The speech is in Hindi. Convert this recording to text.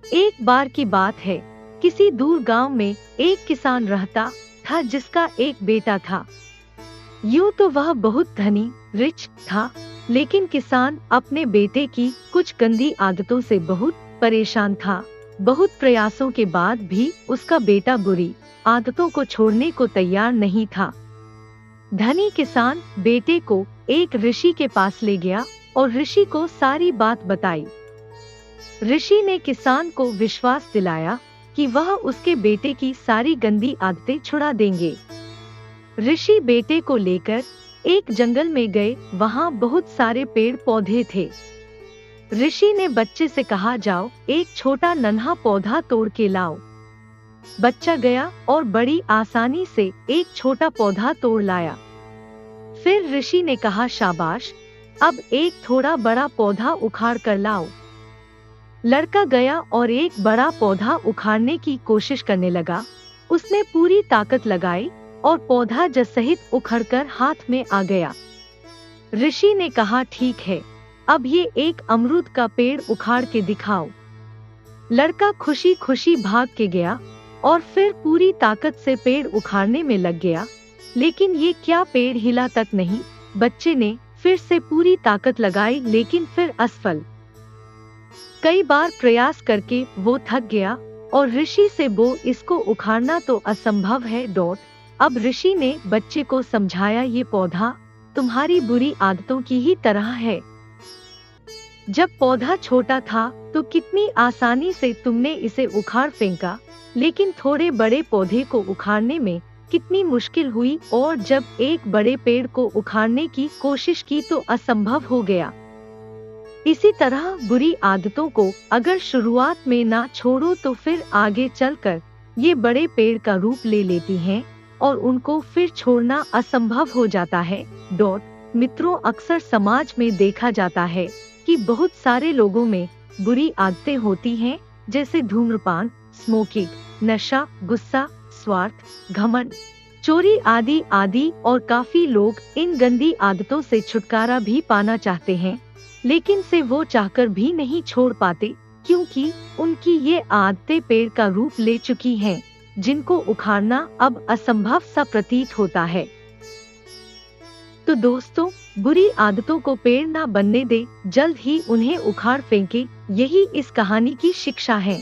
एक बार की बात है, किसी दूर गांव में एक किसान रहता था जिसका एक बेटा था। यूं तो वह बहुत धनी रिच था, लेकिन किसान अपने बेटे की कुछ गंदी आदतों से बहुत परेशान था। बहुत प्रयासों के बाद भी उसका बेटा बुरी आदतों को छोड़ने को तैयार नहीं था। धनी किसान बेटे को एक ऋषि के पास ले गया और ऋषि को सारी बात बताई। ऋषि ने किसान को विश्वास दिलाया कि वह उसके बेटे की सारी गंदी आदतें छुड़ा देंगे। ऋषि बेटे को लेकर एक जंगल में गए। वहां बहुत सारे पेड़ पौधे थे। ऋषि ने बच्चे से कहा, जाओ एक छोटा नन्हा पौधा तोड़ के लाओ। बच्चा गया और बड़ी आसानी से एक छोटा पौधा तोड़ लाया। फिर ऋषि ने कहा, शाबाश, अब एक थोड़ा बड़ा पौधा उखाड़ कर लाओ। लड़का गया और एक बड़ा पौधा उखाड़ने की कोशिश करने लगा। उसने पूरी ताकत लगाई और पौधा जड़ सहित उखड़कर हाथ में आ गया। ऋषि ने कहा, ठीक है, अब ये एक अमरूद का पेड़ उखाड़ के दिखाओ। लड़का खुशी खुशी भाग के गया और फिर पूरी ताकत से पेड़ उखाड़ने में लग गया, लेकिन ये क्या पेड़ हिला तक नहीं। बच्चे ने फिर से पूरी ताकत लगाई, लेकिन फिर असफल। कई बार प्रयास करके वो थक गया और ऋषि से इसको उखाड़ना तो असंभव है। अब ऋषि ने बच्चे को समझाया, ये पौधा तुम्हारी बुरी आदतों की ही तरह है। जब पौधा छोटा था तो कितनी आसानी से तुमने इसे उखाड़ फेंका, लेकिन थोड़े बड़े पौधे को उखाड़ने में कितनी मुश्किल हुई, और जब एक बड़े पेड़ को उखाड़ने की कोशिश की तो असंभव हो गया। इसी तरह बुरी आदतों को अगर शुरुआत में ना छोड़ो तो फिर आगे चलकर ये बड़े पेड़ का रूप ले लेती हैं और उनको फिर छोड़ना असंभव हो जाता है। मित्रों, अक्सर समाज में देखा जाता है कि बहुत सारे लोगों में बुरी आदतें होती हैं, जैसे धूम्रपान, स्मोकिंग, नशा, गुस्सा, स्वार्थ, घमंड, चोरी आदि आदि। और काफी लोग इन गंदी आदतों से छुटकारा भी पाना चाहते हैं, लेकिन से वो चाहकर भी नहीं छोड़ पाते, क्योंकि उनकी ये आदतें पेड़ का रूप ले चुकी हैं, जिनको उखाड़ना अब असंभव सा प्रतीत होता है। तो दोस्तों, बुरी आदतों को पेड़ ना बनने दे, जल्द ही उन्हें उखाड़ फेंके, यही इस कहानी की शिक्षा है।